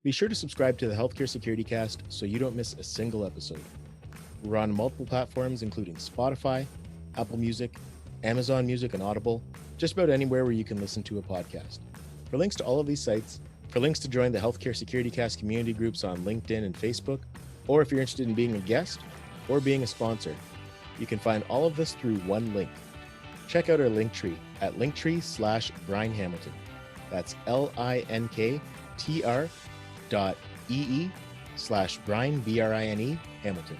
Be sure to subscribe to the Healthcare Security Cast so you don't miss a single episode. We're on multiple platforms, including Spotify, Apple Music, Amazon Music, and Audible, just about anywhere where you can listen to a podcast. For links to all of these sites, for links to join the Healthcare Security Cast community groups on LinkedIn and Facebook, or if you're interested in being a guest or being a sponsor, you can find all of this through one link. Check out our link tree at linktree/Brian Hamilton. That's linktr.ee/Brian, B-R-I-N-E, Hamilton.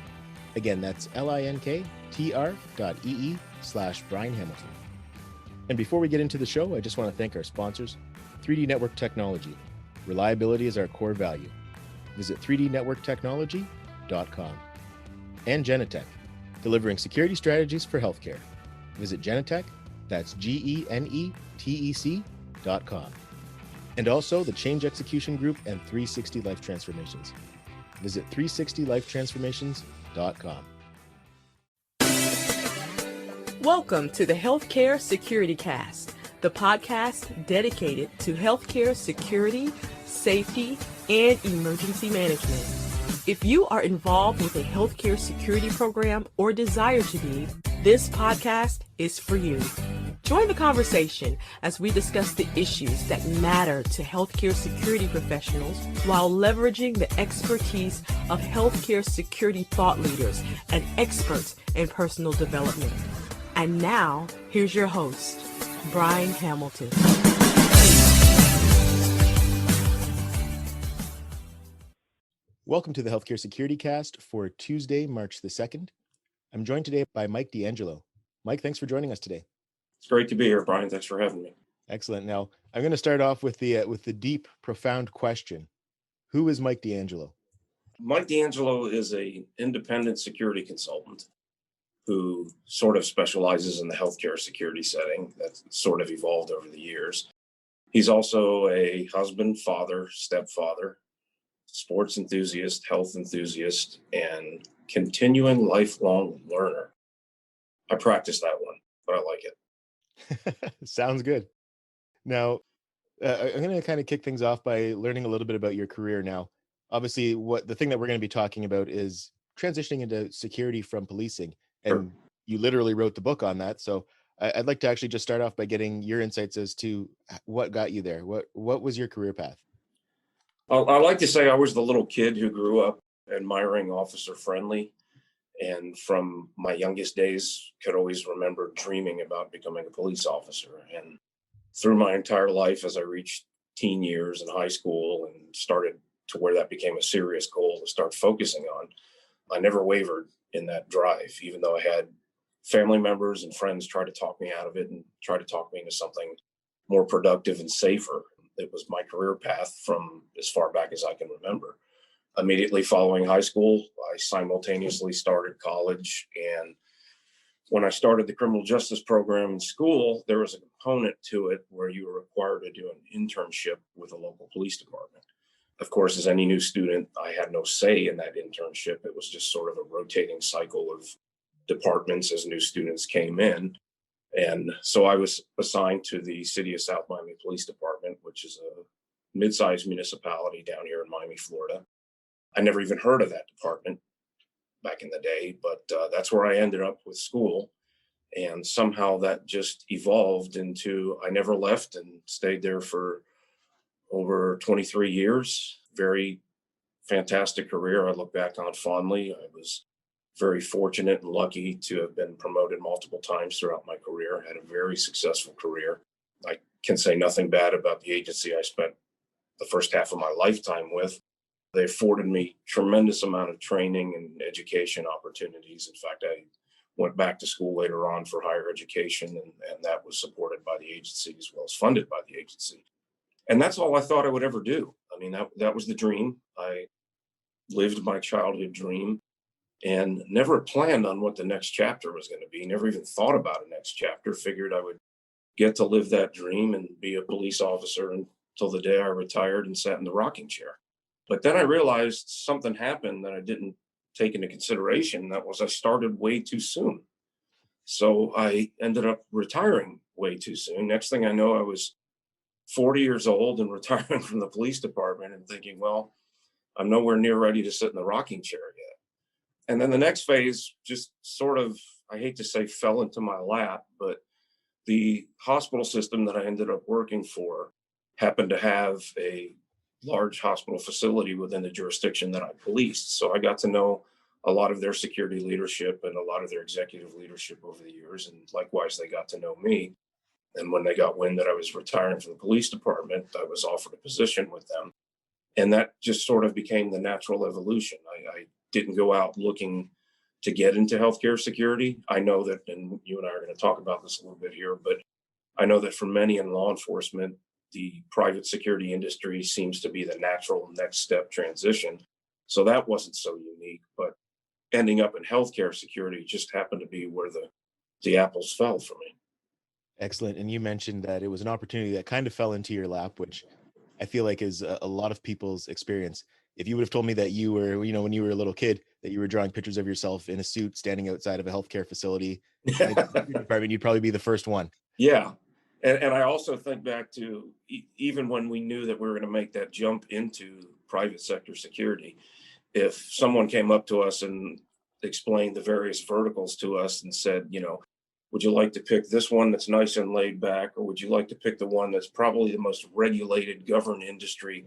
Again, that's linktr.ee/Brian Hamilton. And before we get into the show, I just want to thank our sponsors, 3D Network Technology. Reliability is our core value. Visit 3dnetworktechnology.com. And Genetech, delivering security strategies for healthcare. Visit Genetech, that's GENETEC.com. And also the Change Execution Group and 360 Life Transformations. Visit 360lifetransformations.com. Welcome to the Healthcare Security Cast, the podcast dedicated to healthcare security, safety, and emergency management. If you are involved with a healthcare security program or desire to be, this podcast is for you. Join the conversation as we discuss the issues that matter to healthcare security professionals while leveraging the expertise of healthcare security thought leaders and experts in personal development. And now, here's your host, Brian Hamilton. Welcome to the Healthcare Security Cast for Tuesday, March the 2nd. I'm joined today by Mike D'Angelo. Mike, thanks for joining us today. It's great to be here, Brian. Thanks for having me. Excellent. Now, I'm going to start off with the deep, profound question. Who is Mike D'Angelo? Mike D'Angelo is an independent security consultant who sort of specializes in the healthcare security setting. That's sort of evolved over the years. He's also a husband, father, stepfather, sports enthusiast, health enthusiast, and continuing lifelong learner. I practice that one, but I like it. Sounds good. Now, I'm going to kind of kick things off by learning a little bit about your career now. Obviously, the thing that we're going to be talking about is transitioning into security from policing. And Sure. You literally wrote the book on that. So I'd like to actually just start off by getting your insights as to what got you there. What was your career path? I like to say I was the little kid who grew up admiring Officer Friendly. And from my youngest days, could always remember dreaming about becoming a police officer. And through my entire life, as I reached teen years in high school and started to where that became a serious goal to start focusing on, I never wavered in that drive, even though I had family members and friends try to talk me out of it and try to talk me into something more productive and safer. It was my career path from as far back as I can remember. Immediately following high school, I simultaneously started college. And when I started the criminal justice program in school, there was a component to it where you were required to do an internship with a local police department. Of course, as any new student, I had no say in that internship. It was just sort of a rotating cycle of departments as new students came in. And so I was assigned to the City of South Miami Police Department, which is a mid-sized municipality down here in Miami, Florida. I never even heard of that department back in the day, but that's where I ended up with school. And somehow that just evolved into, I never left and stayed there for over 23 years. Very fantastic career. I look back on fondly. I was very fortunate and lucky to have been promoted multiple times throughout my career. I had a very successful career. I can say nothing bad about the agency I spent the first half of my lifetime with. They afforded me tremendous amount of training and education opportunities. In fact, I went back to school later on for higher education, and that was supported by the agency as well as funded by the agency. And that's all I thought I would ever do. I mean, that was the dream. I lived my childhood dream and never planned on what the next chapter was going to be. Never even thought about a next chapter. Figured I would get to live that dream and be a police officer until the day I retired and sat in the rocking chair. But then I realized something happened that I didn't take into consideration. That was I started way too soon. So I ended up retiring way too soon. Next thing I know, I was 40 years old and retiring from the police department and thinking, well, I'm nowhere near ready to sit in the rocking chair yet. And then the next phase just sort of, I hate to say fell into my lap, but the hospital system that I ended up working for happened to have a large hospital facility within the jurisdiction that I policed. So I got to know a lot of their security leadership and a lot of their executive leadership over the years. And likewise, they got to know me. And when they got wind that I was retiring from the police department, I was offered a position with them. And that just sort of became the natural evolution. I didn't go out looking to get into healthcare security. I know that, and you and I are going to talk about this a little bit here, but I know that for many in law enforcement, the private security industry seems to be the natural next step transition. So that wasn't so unique, but ending up in healthcare security just happened to be where the apples fell for me. Excellent. And you mentioned that it was an opportunity that kind of fell into your lap, which I feel like is a lot of people's experience. If you would have told me that you were, when you were a little kid, that you were drawing pictures of yourself in a suit standing outside of a healthcare facility in the security department, you'd probably be the first one. Yeah. And I also think back to even when we knew that we were going to make that jump into private sector security, if someone came up to us and explained the various verticals to us and said, would you like to pick this one that's nice and laid back, or would you like to pick the one that's probably the most regulated, governed industry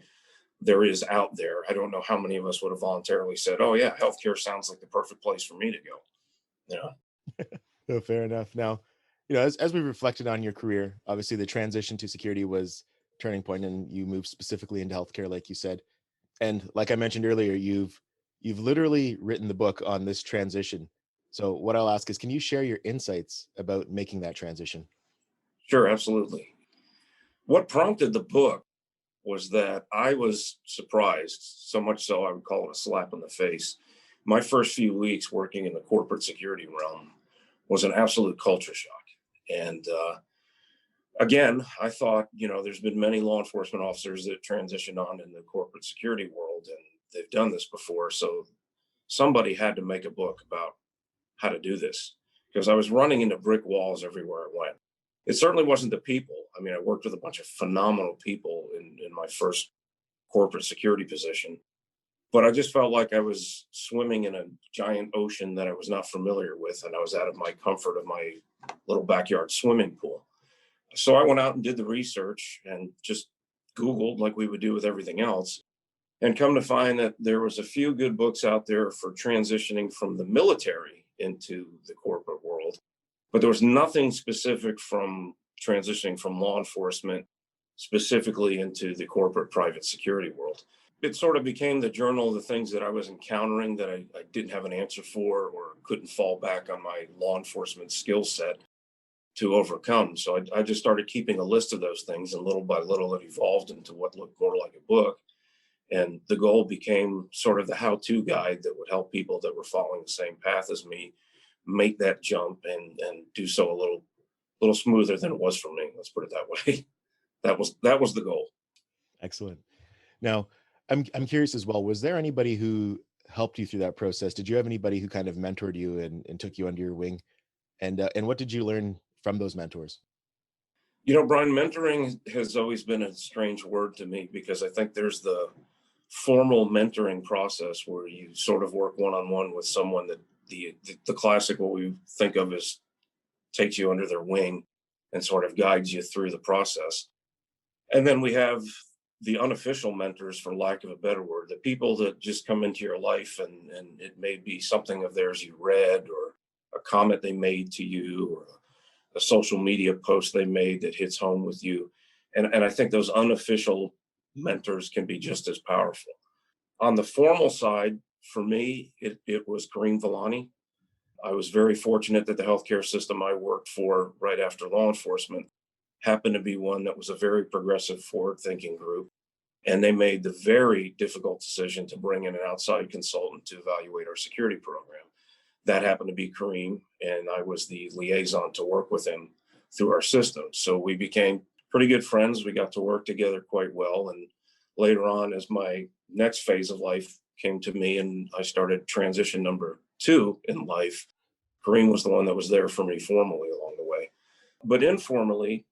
there is out there? I don't know how many of us would have voluntarily said, oh yeah, healthcare sounds like the perfect place for me to go. No, fair enough. Now, as we reflected on your career, obviously the transition to security was a turning point, and you moved specifically into healthcare, like you said. And like I mentioned earlier, you've literally written the book on this transition. So what I'll ask is, can you share your insights about making that transition? Sure, absolutely. What prompted the book was that I was surprised, so much so I would call it a slap in the face. My first few weeks working in the corporate security realm was an absolute culture shock. And again, I thought, there's been many law enforcement officers that transitioned on in the corporate security world, and they've done this before. So somebody had to make a book about how to do this, because I was running into brick walls everywhere I went. It certainly wasn't the people. I mean, I worked with a bunch of phenomenal people in my first corporate security position, but I just felt like I was swimming in a giant ocean that I was not familiar with, and I was out of my comfort of my little backyard swimming pool. So I went out and did the research and just Googled like we would do with everything else, and come to find that there was a few good books out there for transitioning from the military into the corporate world, but there was nothing specific from transitioning from law enforcement specifically into the corporate private security world. It sort of became the journal of the things that I was encountering that I didn't have an answer for or couldn't fall back on my law enforcement skill set to overcome. So I just started keeping a list of those things, and little by little it evolved into what looked more like a book. And the goal became sort of the how-to guide that would help people that were following the same path as me make that jump and do so a little smoother than it was for me. Let's put it that way. That was the goal. Excellent. Now, I'm curious as well. Was there anybody who helped you through that process? Did you have anybody who kind of mentored you and took you under your wing? And what did you learn from those mentors? Brian, mentoring has always been a strange word to me, because I think there's the formal mentoring process where you sort of work one-on-one with someone that the classic, what we think of as takes you under their wing and sort of guides you through the process. And then we have the unofficial mentors, for lack of a better word, the people that just come into your life and it may be something of theirs you read, or a comment they made to you, or a social media post they made that hits home with you. And I think those unofficial mentors can be just as powerful. On the formal side, for me, it was Kareem Villani. I was very fortunate that the healthcare system I worked for right after law enforcement happened to be one that was a very progressive, forward-thinking group. And they made the very difficult decision to bring in an outside consultant to evaluate our security program. That happened to be Kareem, and I was the liaison to work with him through our system. So we became pretty good friends. We got to work together quite well. And later on, as my next phase of life came to me and I started transition number 2 in life, Kareem was the one that was there for me formally along the way. But informally,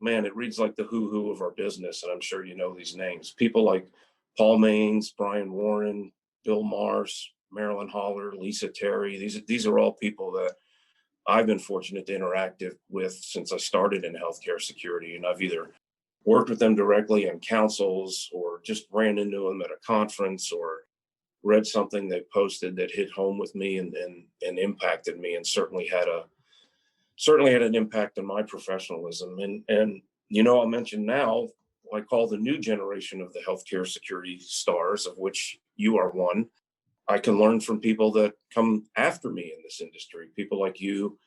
man, it reads like the who of our business. And I'm sure you know these names. People like Paul Maines, Brian Warren, Bill Mars, Marilyn Holler, Lisa Terry. These are all people that I've been fortunate to interact with since I started in healthcare security. And I've either worked with them directly in councils or just ran into them at a conference or read something they posted that hit home with me and impacted me, and certainly had an impact on my professionalism. And I'll mention now, I call the new generation of the healthcare security stars, of which you are one. I can learn from people that come after me in this industry, people like you,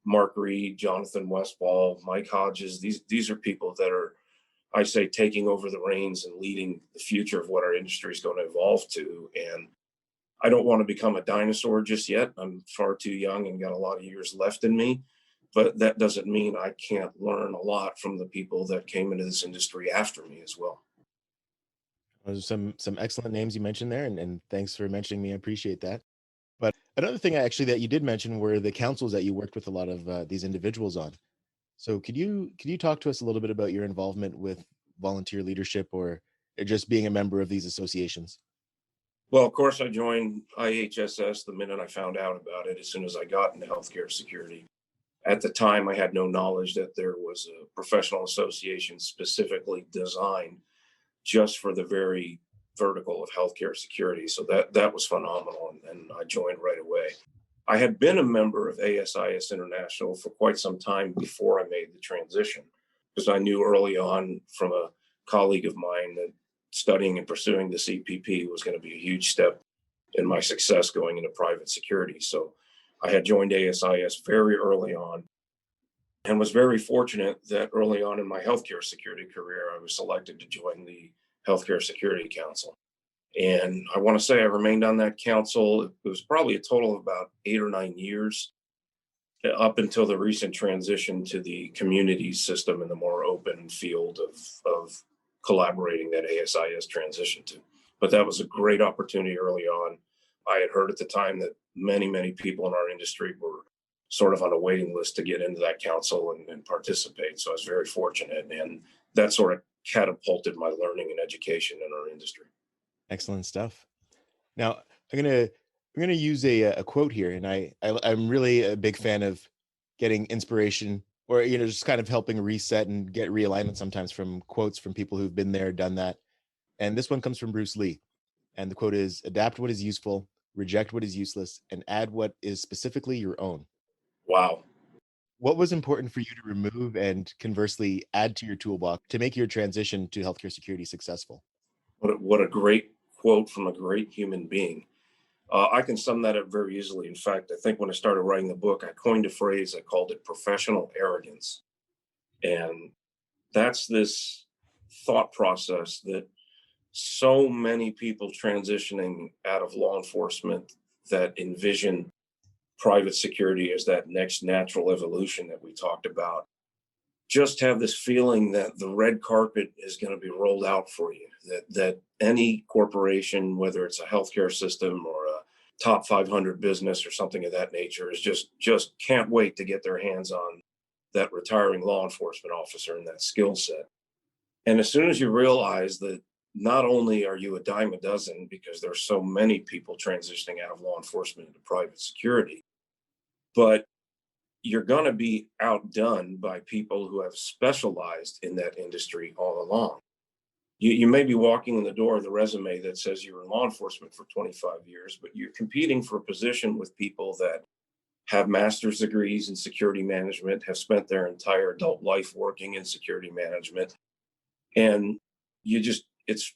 Mark Reed, Jonathan Westball, Mike Hodges. These are people that are, I say, taking over the reins and leading the future of what our industry is going to evolve to. And I don't want to become a dinosaur just yet. I'm far too young and got a lot of years left in me. But that doesn't mean I can't learn a lot from the people that came into this industry after me as well. Those are some excellent names you mentioned there, and thanks for mentioning me. I appreciate that. But another thing actually that you did mention were the councils that you worked with a lot of these individuals on. So could you talk to us a little bit about your involvement with volunteer leadership or just being a member of these associations? Well, of course, I joined IHSS the minute I found out about it, as soon as I got into healthcare security. At the time, I had no knowledge that there was a professional association specifically designed just for the very vertical of healthcare security. So that was phenomenal, and I joined right away. I had been a member of ASIS International for quite some time before I made the transition, because I knew early on from a colleague of mine that studying and pursuing the CPP was going to be a huge step in my success going into private security. So I had joined ASIS very early on and was very fortunate that early on in my healthcare security career, I was selected to join the Healthcare Security Council. And I want to say I remained on that council. It was probably a total of about 8 or 9 years, up until the recent transition to the community system and the more open field of collaborating that ASIS transition to. But that was a great opportunity early on. I had heard at the time that many people in our industry were sort of on a waiting list to get into that council and participate. So I was very fortunate, and that sort of catapulted my learning and education in our industry. Excellent stuff. Now I'm gonna use a quote here, and I'm really a big fan of getting inspiration or just kind of helping reset and get realignment sometimes from quotes from people who've been there, done that. And this one comes from Bruce Lee, and the quote is: "Adapt what is useful, reject what is useless, and add what is specifically your own." Wow. What was important for you to remove and conversely add to your toolbox to make your transition to healthcare security successful? What a great quote from a great human being. I can sum that up very easily. In fact, I think when I started writing the book, I coined a phrase, I called it professional arrogance. And that's this thought process that so many people transitioning out of law enforcement that envision private security as that next natural evolution that we talked about just have this feeling that the red carpet is going to be rolled out for you, that any corporation, whether it's a healthcare system or a top 500 business or something of that nature, is just can't wait to get their hands on that retiring law enforcement officer and that skill set. And as soon as you realize that not only are you a dime a dozen because there's so many people transitioning out of law enforcement into private security, but you're going to be outdone by people who have specialized in that industry all along. You may be walking in the door of the resume that says you were in law enforcement for 25 years, but you're competing for a position with people that have master's degrees in security management, have spent their entire adult life working in security management. And it's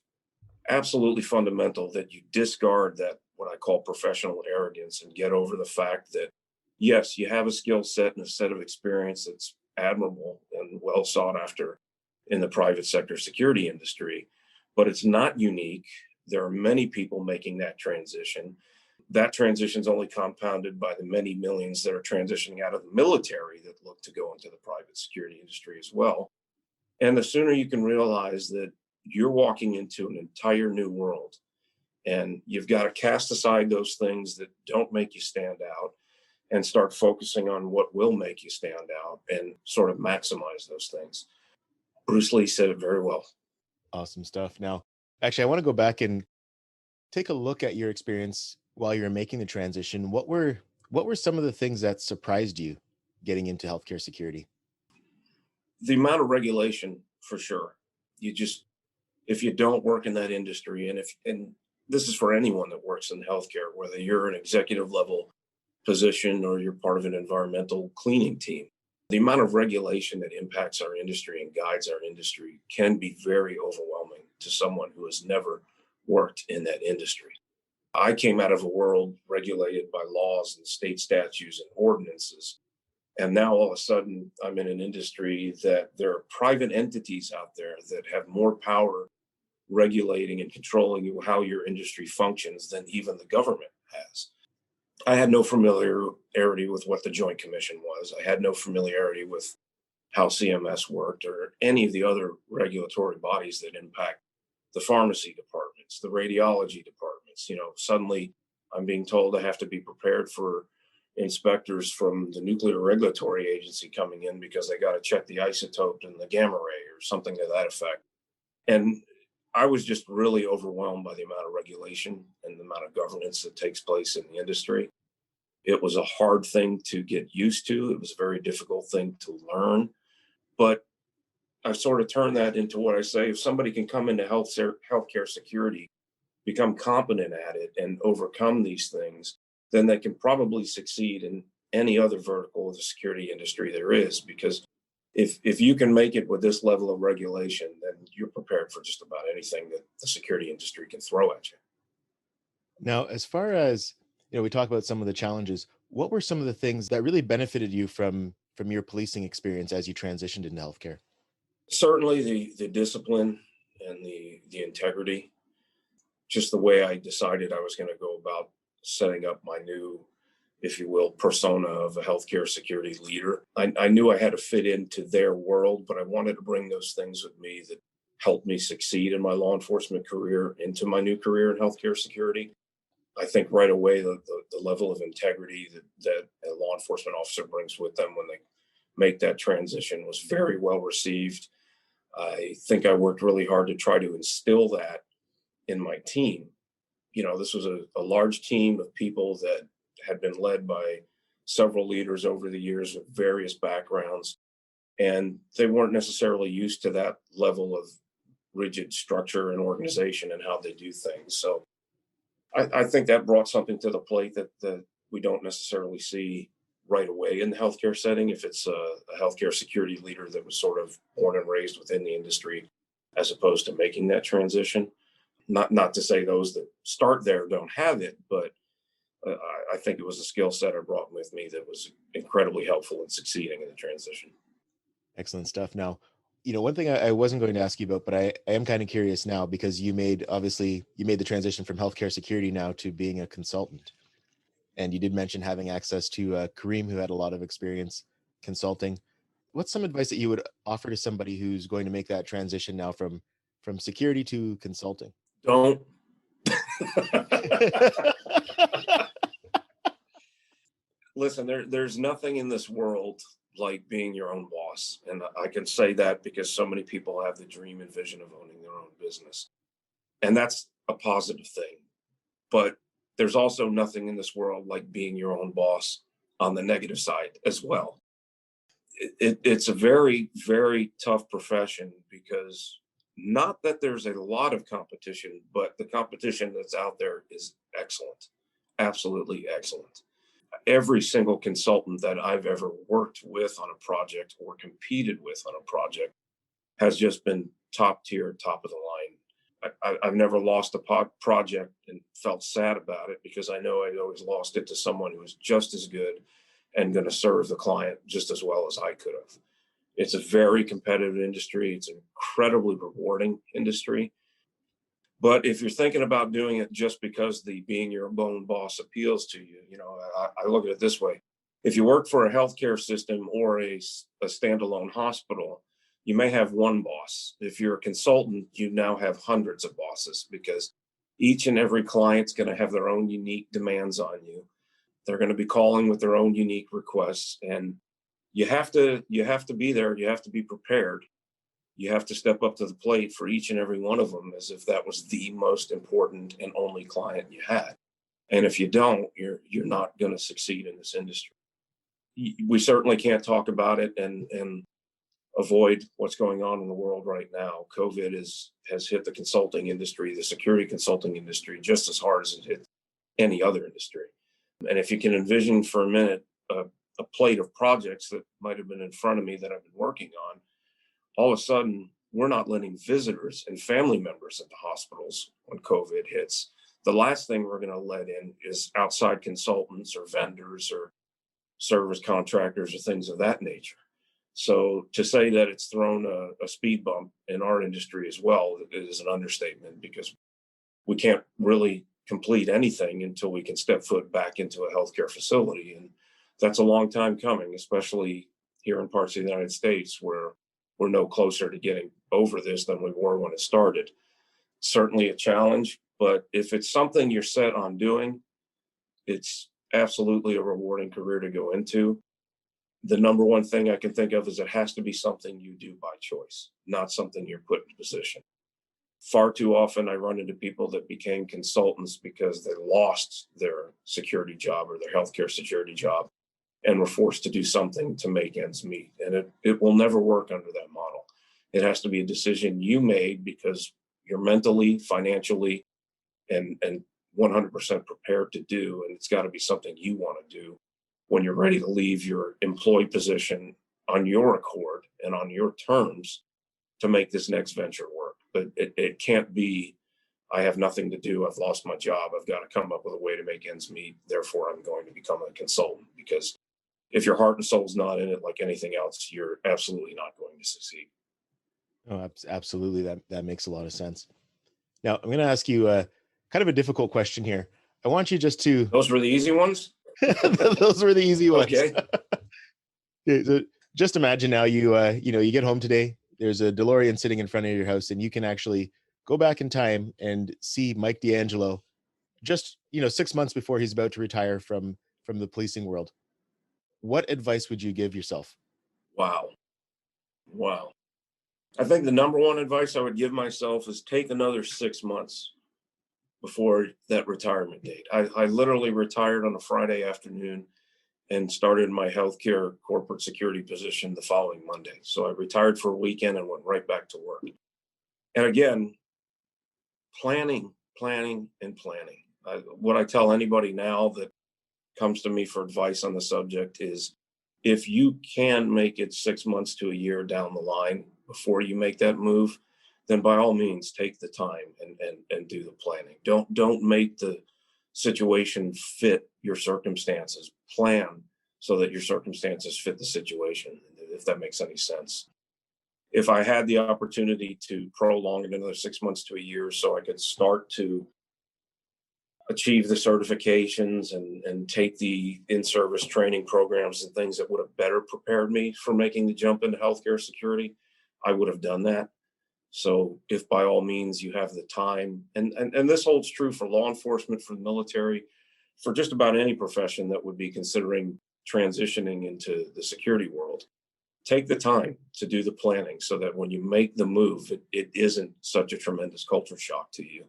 absolutely fundamental that you discard that, what I call professional arrogance, and get over the fact that, yes, you have a skill set and a set of experience that's admirable and well sought after in the private sector security industry, but it's not unique. There are many people making that transition. That transition is only compounded by the many millions that are transitioning out of the military that look to go into the private security industry as well. And the sooner you can realize that you're walking into an entire new world, and you've got to cast aside those things that don't make you stand out and start focusing on what will make you stand out and sort of maximize those things. Bruce Lee said it very well. Awesome stuff. Now, actually, I want to go back and take a look at your experience while you were making the transition. What were some of the things that surprised you getting into healthcare security? The amount of regulation, for sure. You just, if you don't work in that industry, and this is for anyone that works in healthcare, whether you're an executive level position or you're part of an environmental cleaning team, the amount of regulation that impacts our industry and guides our industry can be very overwhelming to someone who has never worked in that industry. I came out of a world regulated by laws and state statutes and ordinances. And now all of a sudden, I'm in an industry that there are private entities out there that have more power regulating and controlling how your industry functions than even the government has. I had no familiarity with what the Joint Commission was. I had no familiarity with how CMS worked or any of the other regulatory bodies that impact the pharmacy departments, the radiology departments. Suddenly I'm being told I have to be prepared for inspectors from the Nuclear Regulatory Agency coming in because they got to check the isotope and the gamma ray or something to that effect. And I was just really overwhelmed by the amount of regulation and the amount of governance that takes place in the industry. It was a hard thing to get used to. It was a very difficult thing to learn. But I've sort of turned that into what I say, if somebody can come into healthcare security, become competent at it and overcome these things, then they can probably succeed in any other vertical of the security industry there is. Because if you can make it with this level of regulation, then you're prepared for just about anything that the security industry can throw at you. Now, as far as, we talk about some of the challenges, what were some of the things that really benefited you from your policing experience as you transitioned into healthcare? Certainly the discipline and the integrity, just the way I decided I was going to go about setting up my new, if you will, persona of a healthcare security leader. I knew I had to fit into their world, but I wanted to bring those things with me that helped me succeed in my law enforcement career into my new career in healthcare security. I think right away the level of integrity that a law enforcement officer brings with them when they make that transition was very well received. I think I worked really hard to try to instill that in my team. This was a large team of people that had been led by several leaders over the years with various backgrounds, and they weren't necessarily used to that level of rigid structure and organization and how they do things. So I think that brought something to the plate that we don't necessarily see right away in the healthcare setting if it's a healthcare security leader that was sort of born and raised within the industry as opposed to making that transition. Not to say those that start there don't have it, but I think it was a skill set I brought with me that was incredibly helpful in succeeding in the transition. Excellent stuff. Now, one thing I wasn't going to ask you about, but I am kind of curious now because you made the transition from healthcare security now to being a consultant. And you did mention having access to Kareem, who had a lot of experience consulting. What's some advice that you would offer to somebody who's going to make that transition now from security to consulting? Don't. Listen, there's nothing in this world like being your own boss. And I can say that because so many people have the dream and vision of owning their own business. And that's a positive thing. But there's also nothing in this world like being your own boss on the negative side as well. It's a very, very tough profession because not that there's a lot of competition, but the competition that's out there is excellent, absolutely excellent. Every single consultant that I've ever worked with on a project or competed with on a project has just been top tier, top of the line. I've never lost a project and felt sad about it because I know I always lost it to someone who was just as good and going to serve the client just as well as I could have. It's a very competitive industry. It's an incredibly rewarding industry. But if you're thinking about doing it just because the being your own boss appeals to you, I look at it this way. If you work for a healthcare system or a standalone hospital, you may have one boss. If you're a consultant, you now have hundreds of bosses because each and every client's going to have their own unique demands on you. They're going to be calling with their own unique requests, and you have to be there. You have to be prepared. you have to step up to the plate for each and every one of them as if that was the most important and only client you had. And if you don't, you're not going to succeed in this industry. We certainly can't talk about it and avoid what's going on in the world right now. COVID has hit the consulting industry, the security consulting industry, just as hard as it hit any other industry. And if you can envision for a minute a plate of projects that might have been in front of me that I've been working on, all of a sudden, we're not letting visitors and family members into hospitals when COVID hits. The last thing we're going to let in is outside consultants or vendors or service contractors or things of that nature. So to say that it's thrown a speed bump in our industry as well is an understatement, because we can't really complete anything until we can step foot back into a healthcare facility. And that's a long time coming, especially here in parts of the United States where we're no closer to getting over this than we were when it started. Certainly a challenge, but if it's something you're set on doing, it's absolutely a rewarding career to go into. The number one thing I can think of is it has to be something you do by choice, not something you're put in position. Far too often I run into people that became consultants because they lost their security job or their healthcare security job and were forced to do something to make ends meet. And it will never work under that model. It has to be a decision you made because you're mentally, financially, and 100% prepared to do. And it's got to be something you want to do when you're ready to leave your employed position on your accord and on your terms to make this next venture work. But it can't be, I have nothing to do, I've lost my job, I've got to come up with a way to make ends meet, therefore I'm going to become a consultant. Because if your heart and soul's not in it, like anything else, you're absolutely not going to succeed. Oh, absolutely. That makes a lot of sense. Now, I'm going to ask you kind of a difficult question here. I want you just to... Those were the easy ones? Those were the easy ones. Okay. So just imagine now you get home today, there's a DeLorean sitting in front of your house, and you can actually go back in time and see Mike D'Angelo just, 6 months before he's about to retire from the policing world. What advice would you give yourself? Wow. I think the number one advice I would give myself is take another 6 months before that retirement date. I literally retired on a Friday afternoon and started my healthcare corporate security position the following Monday. So I retired for a weekend and went right back to work. And again, planning. What I tell anybody now that comes to me for advice on the subject is, if you can make it 6 months to a year down the line before you make that move, then by all means take the time and do the planning. Don't make the situation fit your circumstances. Plan so that your circumstances fit the situation, if that makes any sense. If I had the opportunity to prolong it another 6 months to a year so I could start to achieve the certifications and take the in-service training programs and things that would have better prepared me for making the jump into healthcare security, I would have done that. So if by all means you have the time, and this holds true for law enforcement, for the military, for just about any profession that would be considering transitioning into the security world, take the time to do the planning so that when you make the move, it isn't such a tremendous culture shock to you,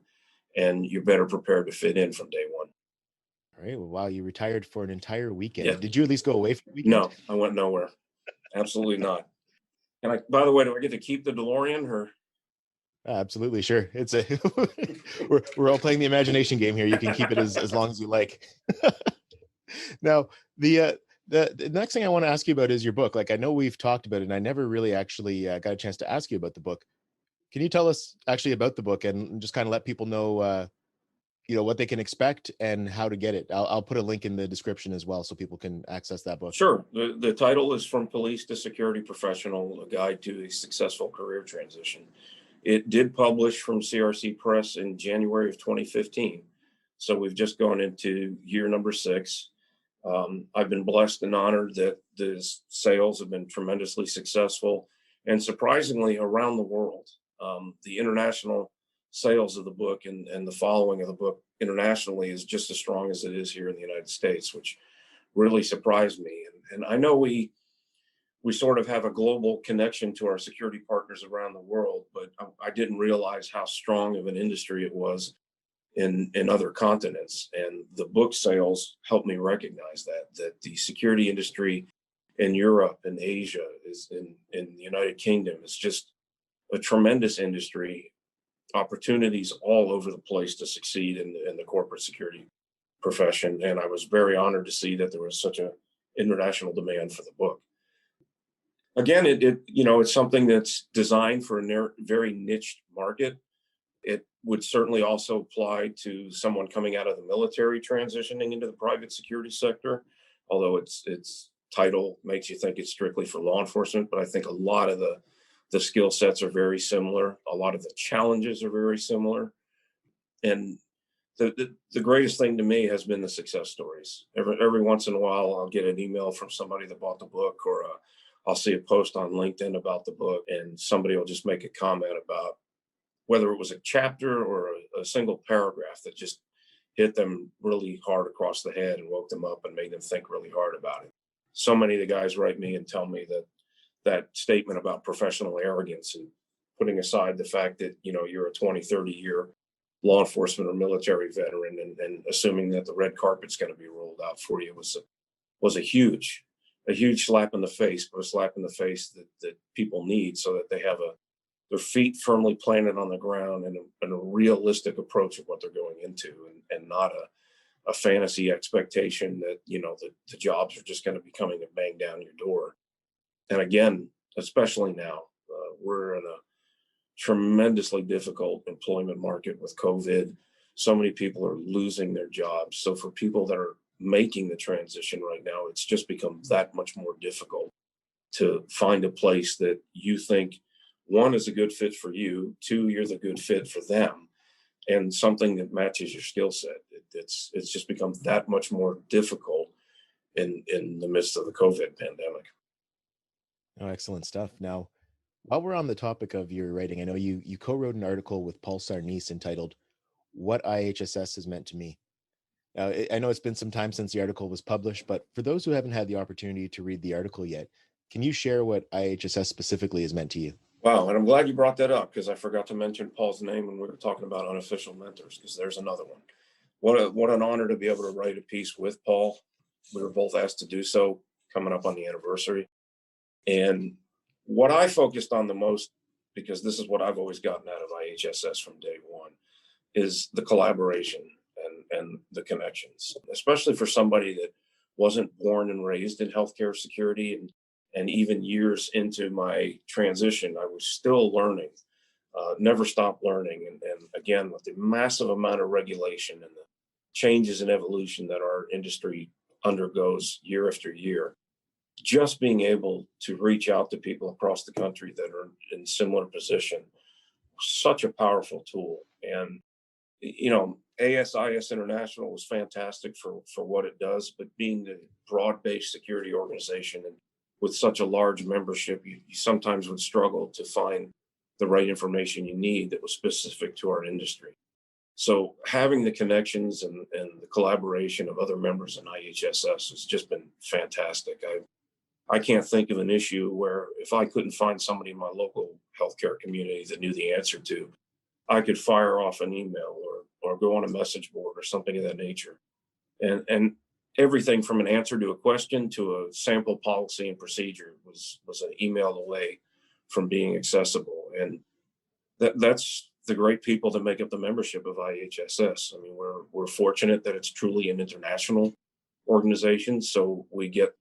and you're better prepared to fit in from day one. All right. Well, wow, you retired for an entire weekend. Yeah. Did you at least go away for the weekend? No, I went nowhere. Absolutely not. And by the way, do I get to keep the DeLorean or? Absolutely, sure. It's a we're all playing the imagination game here. You can keep it as long as you like. Now, the next thing I want to ask you about is your book. Like, I know we've talked about it, and I never really actually got a chance to ask you about the book. Can you tell us actually about the book and just kind of let people know, what they can expect and how to get it? I'll put a link in the description as well so people can access that book. Sure. The title is From Police to Security Professional, A Guide to a Successful Career Transition. It did publish from CRC Press in January of 2015. So we've just gone into year number 6. I've been blessed and honored that the sales have been tremendously successful, and surprisingly around the world. The international sales of the book and the following of the book internationally is just as strong as it is here in the United States, which really surprised me. And I know we we sort of have a global connection to our security partners around the world, but I didn't realize how strong of an industry it was in other continents. And the book sales helped me recognize that the security industry in Europe and Asia is in the United Kingdom is just a tremendous industry, opportunities all over the place to succeed in the corporate security profession. And I was very honored to see that there was such a international demand for the book. Again, it's something that's designed for a very niche market. It would certainly also apply to someone coming out of the military transitioning into the private security sector, although its title makes you think it's strictly for law enforcement. But I think a lot of the skill sets are very similar. A lot of the challenges are very similar. And the greatest thing to me has been the success stories. Every once in a while, I'll get an email from somebody that bought the book, or I'll see a post on LinkedIn about the book, and somebody will just make a comment about whether it was a chapter or a single paragraph that just hit them really hard across the head and woke them up and made them think really hard about it. So many of the guys write me and tell me that statement about professional arrogance, and putting aside the fact that, you're a 20, 30 year law enforcement or military veteran, and assuming that the red carpet's going to be rolled out for you was a huge slap in the face, but a slap in the face that people need, so that they have their feet firmly planted on the ground, and a realistic approach of what they're going into, and not a fantasy expectation that, the jobs are just going to be coming and bang down your door. And again, especially now, we're in a tremendously difficult employment market with COVID. So many people are losing their jobs. So for people that are making the transition right now, it's just become that much more difficult to find a place that you think, one, is a good fit for you, two, you're the good fit for them, and something that matches your skill set. It's just become that much more difficult in the midst of the COVID pandemic. Oh, excellent stuff. Now, while we're on the topic of your writing, I know you co-wrote an article with Paul Sarnice entitled "What IHSS Has Meant to Me." Now, I know it's been some time since the article was published, but for those who haven't had the opportunity to read the article yet, can you share what IHSS specifically has meant to you? Wow, and I'm glad you brought that up, because I forgot to mention Paul's name when we were talking about unofficial mentors, because there's another one. What an honor to be able to write a piece with Paul. We were both asked to do so, coming up on the anniversary. And what I focused on the most, because this is what I've always gotten out of IHSS from day one, is the collaboration and the connections, especially for somebody that wasn't born and raised in healthcare security. And even years into my transition, I was still learning, never stopped learning. And again, with the massive amount of regulation and the changes and evolution that our industry undergoes year after year, just being able to reach out to people across the country that are in similar position, such a powerful tool. And, ASIS International was fantastic for what it does, but being the broad-based security organization and with such a large membership, you sometimes would struggle to find the right information you need that was specific to our industry. So having the connections and the collaboration of other members in IHSS has just been fantastic. I can't think of an issue where, if I couldn't find somebody in my local healthcare community that knew the answer to, I could fire off an email or go on a message board or something of that nature. And everything from an answer to a question to a sample policy and procedure was an email away from being accessible. And that's the great people that make up the membership of IHSS. I mean, we're fortunate that it's truly an international organization, so we get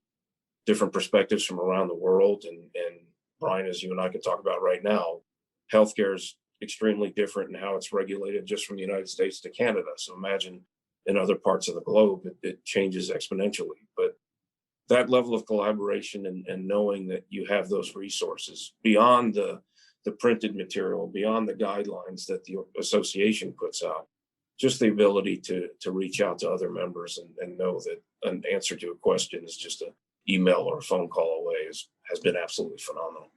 different perspectives from around the world. And Brian, as you and I can talk about right now, healthcare is extremely different in how it's regulated just from the United States to Canada. So imagine in other parts of the globe, it changes exponentially. But that level of collaboration and knowing that you have those resources beyond the printed material, beyond the guidelines that the association puts out, just the ability to reach out to other members and know that an answer to a question is just an email or a phone call away has been absolutely phenomenal.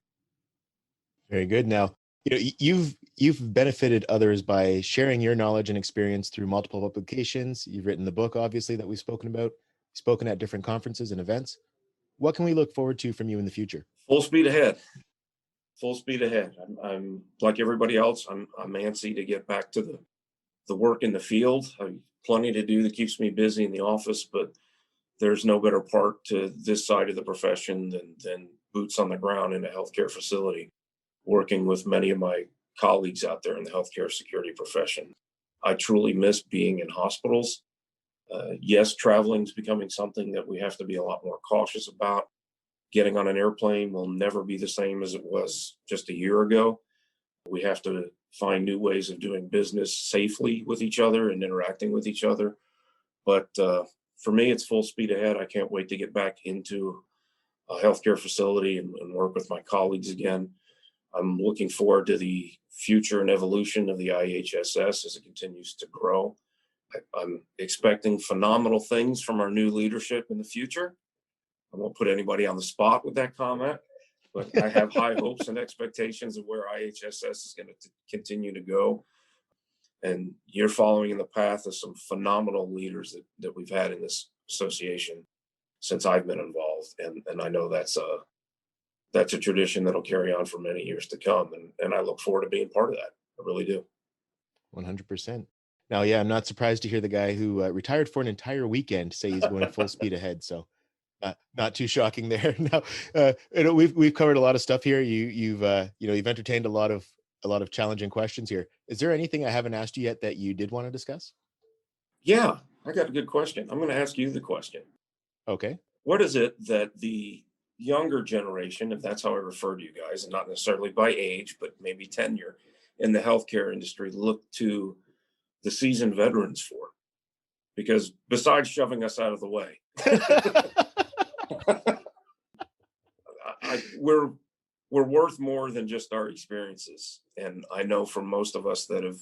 Very good. Now, you've benefited others by sharing your knowledge and experience through multiple publications. You've written the book, obviously, that we've spoken about, spoken at different conferences and events. What can we look forward to from you in the future? Full speed ahead. Full speed ahead. I'm like everybody else. I'm antsy to get back to the work in the field. I've plenty to do that keeps me busy in the office, but there's no better part to this side of the profession than boots on the ground in a healthcare facility, working with many of my colleagues out there in the healthcare security profession. I truly miss being in hospitals. Yes, traveling is becoming something that we have to be a lot more cautious about. Getting on an airplane will never be the same as it was just a year ago. We have to find new ways of doing business safely with each other and interacting with each other. But for me, it's full speed ahead. I can't wait to get back into a healthcare facility and work with my colleagues again. I'm looking forward to the future and evolution of the IHSS as it continues to grow. I'm expecting phenomenal things from our new leadership in the future. I won't put anybody on the spot with that comment, but I have high hopes and expectations of where IHSS is going to continue to go. And you're following in the path of some phenomenal leaders that we've had in this association since I've been involved. And I know that's a tradition that'll carry on for many years to come. And I look forward to being part of that. I really do. 100%. Now, yeah, I'm not surprised to hear the guy who retired for an entire weekend say he's going full speed ahead. So not too shocking there. Now, we've covered a lot of stuff here. You've entertained a lot of challenging questions here. Is there anything I haven't asked you yet that you did want to discuss? Yeah, I got a good question. I'm going to ask you the question. Okay. What is it that the younger generation, if that's how I refer to you guys, and not necessarily by age, but maybe tenure in the healthcare industry, look to the seasoned veterans for? Because besides shoving us out of the way, we're worth more than just our experiences. And I know from most of us that have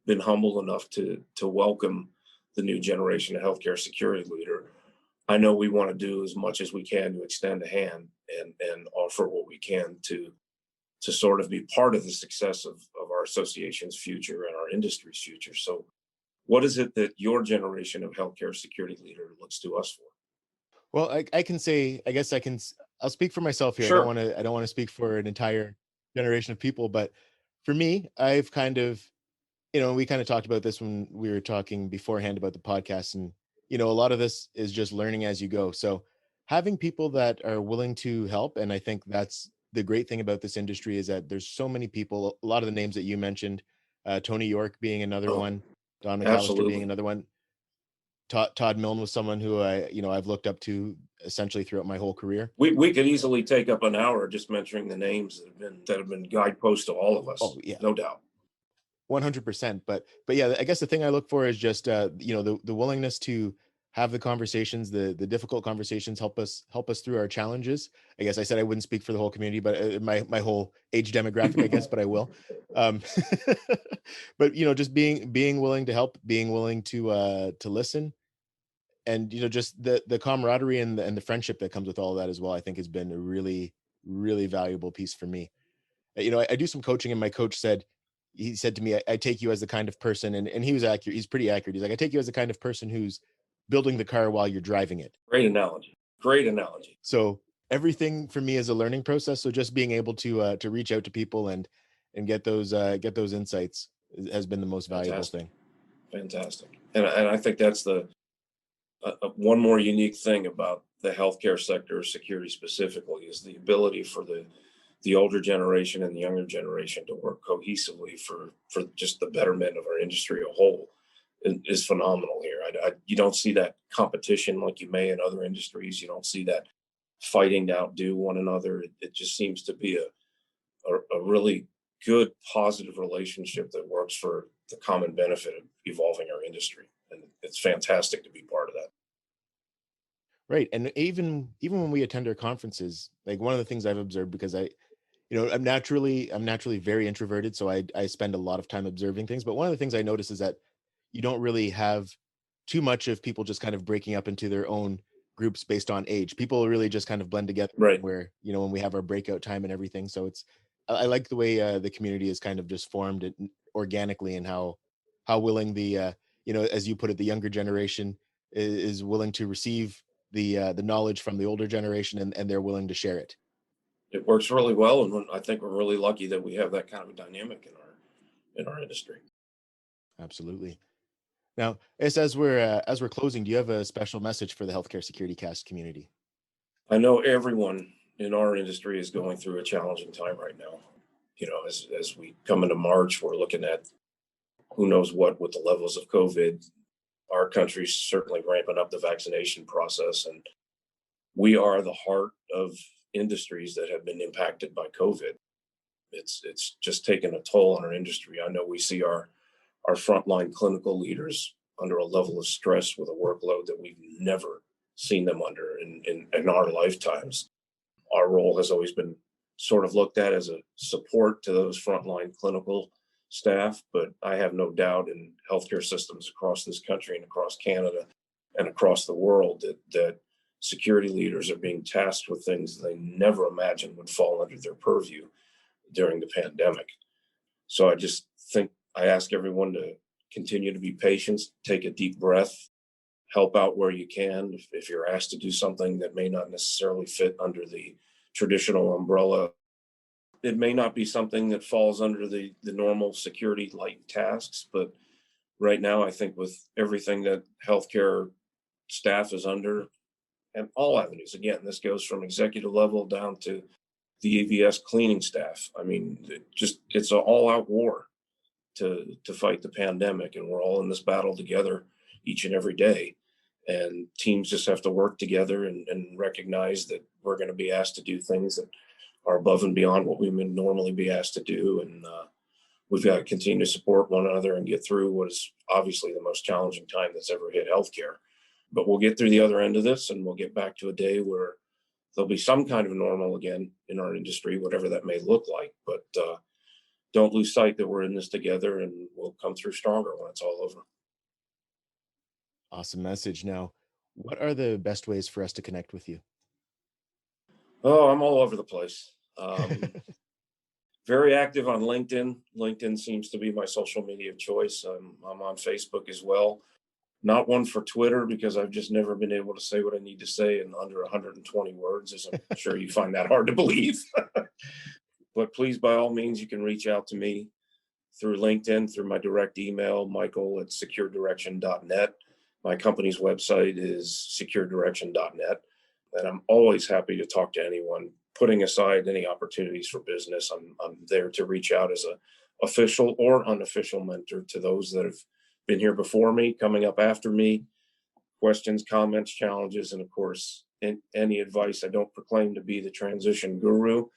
been humble enough to welcome the new generation of healthcare security leader, I know we want to do as much as we can to extend a hand and offer what we can to sort of be part of the success of our association's future and our industry's future. So what is it that your generation of healthcare security leader looks to us for? Well, I can say, I'll speak for myself here. Sure. I don't want to speak for an entire generation of people, but for me, I've kind of, we kind of talked about this when we were talking beforehand about the podcast, and, a lot of this is just learning as you go. So having people that are willing to help. And I think that's the great thing about this industry is that there's so many people, a lot of the names that you mentioned, Tony York being another one, Don McAllister Absolutely. being another one. Todd Milne was someone who I've looked up to essentially throughout my whole career. We could easily take up an hour just mentioning the names that have been guideposts to all of us. Oh yeah, no doubt. 100%. But yeah, I guess the thing I look for is just the willingness to have the conversations, the difficult conversations, help us through our challenges. I guess I said I wouldn't speak for the whole community, but my whole age demographic, I guess, but I will. But just being willing to help, being willing to listen. And just the camaraderie and the friendship that comes with all of that as well, I think has been a really, really valuable piece for me. I do some coaching, and my coach said to me, I take you as the kind of person, and he was accurate. He's pretty accurate. He's like, I take you as the kind of person who's building the car while you're driving it. Great analogy. So everything for me is a learning process. So just being able to reach out to people and get those insights has been the most valuable thing. Fantastic. And I think that's the one more unique thing about the healthcare sector, security specifically, is the ability for the older generation and the younger generation to work cohesively for just the betterment of our industry as a whole is phenomenal here. You don't see that competition like you may in other industries. You don't see that fighting to outdo one another. It just seems to be a really good, positive relationship that works for the common benefit of evolving our industry. And it's fantastic to be part of that. Right. And even when we attend our conferences, like one of the things I've observed, because I'm naturally very introverted. So I spend a lot of time observing things. But one of the things I notice is that you don't really have too much of people just kind of breaking up into their own groups based on age. People really just kind of blend together, right? Where, when we have our breakout time and everything. So I like the way the community is kind of just formed organically, and how willing the, as you put it, the younger generation is willing to receive the knowledge from the older generation, and they're willing to share it. it works really well. And I think we're really lucky that we have that kind of a dynamic in our industry. Absolutely. Now, as we're closing, do you have a special message for the Healthcare Security Cast community? I know everyone in our industry is going through a challenging time right now. As we come into March, we're looking at who knows what with the levels of COVID. Our country's certainly ramping up the vaccination process, and we are the heart of industries that have been impacted by COVID. It's just taken a toll on our industry. I know we see our frontline clinical leaders under a level of stress with a workload that we've never seen them under in our lifetimes. Our role has always been sort of looked at as a support to those frontline clinical staff, but I have no doubt in healthcare systems across this country and across Canada and across the world that security leaders are being tasked with things they never imagined would fall under their purview during the pandemic. So I just think I ask everyone to continue to be patient, take a deep breath, help out where you can. If you're asked to do something that may not necessarily fit under the traditional umbrella, it may not be something that falls under the normal security light tasks. But right now, I think with everything that healthcare staff is under, and all avenues, again, this goes from executive level down to the EVS cleaning staff. I mean, it's an all-out war to fight the pandemic, and we're all in this battle together each and every day. And teams just have to work together and recognize that we're going to be asked to do things that are above and beyond what we would normally be asked to do. And we've got to continue to support one another and get through what is obviously the most challenging time that's ever hit healthcare. But we'll get through the other end of this, and we'll get back to a day where there'll be some kind of normal again in our industry, whatever that may look like. But don't lose sight that we're in this together, and we'll come through stronger when it's all over. Awesome message. Now, what are the best ways for us to connect with you? Oh, I'm all over the place. Very active on LinkedIn. LinkedIn seems to be my social media of choice. I'm on Facebook as well. Not one for Twitter, because I've just never been able to say what I need to say in under 120 words, as I'm sure you find that hard to believe. But please, by all means, you can reach out to me through LinkedIn, through my direct email, michael@securedirection.net. My company's website is securedirection.net. And I'm always happy to talk to anyone, putting aside any opportunities for business. I'm there to reach out as an official or unofficial mentor to those that have been here before me, coming up after me, questions, comments, challenges, and of course, any advice. I don't proclaim to be the transition guru,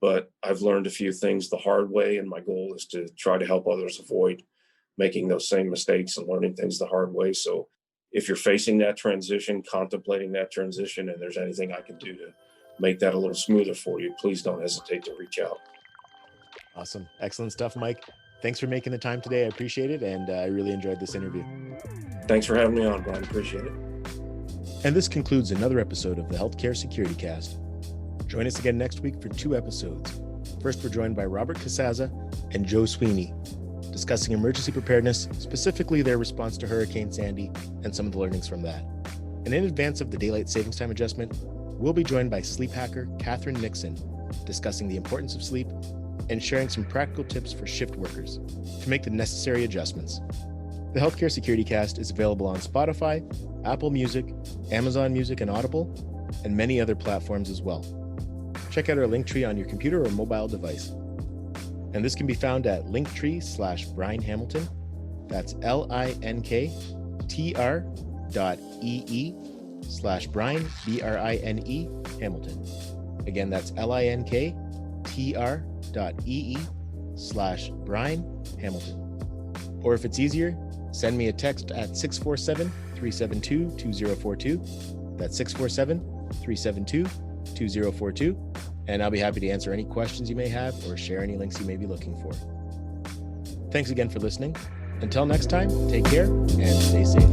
but I've learned a few things the hard way, and my goal is to try to help others avoid making those same mistakes and learning things the hard way. So if you're facing that transition, contemplating that transition, and there's anything I can do to make that a little smoother for you, please don't hesitate to reach out. Awesome. Excellent stuff, Mike. Thanks for making the time today. I appreciate it. And I really enjoyed this interview. Thanks for having me on, Brian. Appreciate it. And this concludes another episode of the Healthcare Security Cast. Join us again next week for 2 episodes. First, we're joined by Robert Casaza and Joe Sweeney, discussing emergency preparedness, specifically their response to Hurricane Sandy and some of the learnings from that. And in advance of the daylight savings time adjustment, we'll be joined by sleep hacker Catherine Nixon, discussing the importance of sleep and sharing some practical tips for shift workers to make the necessary adjustments. The Healthcare Security Cast is available on Spotify, Apple Music, Amazon Music and Audible, and many other platforms as well. Check out our link tree on your computer or mobile device. And this can be found at linktree/Brian Hamilton. That's linktr.ee/Brian, BRINE Hamilton. Again, that's linktr.ee/Brian Hamilton. Or if it's easier, send me a text at 647-372-2042. That's 647-372-2042. And I'll be happy to answer any questions you may have or share any links you may be looking for. Thanks again for listening. Until next time, take care and stay safe.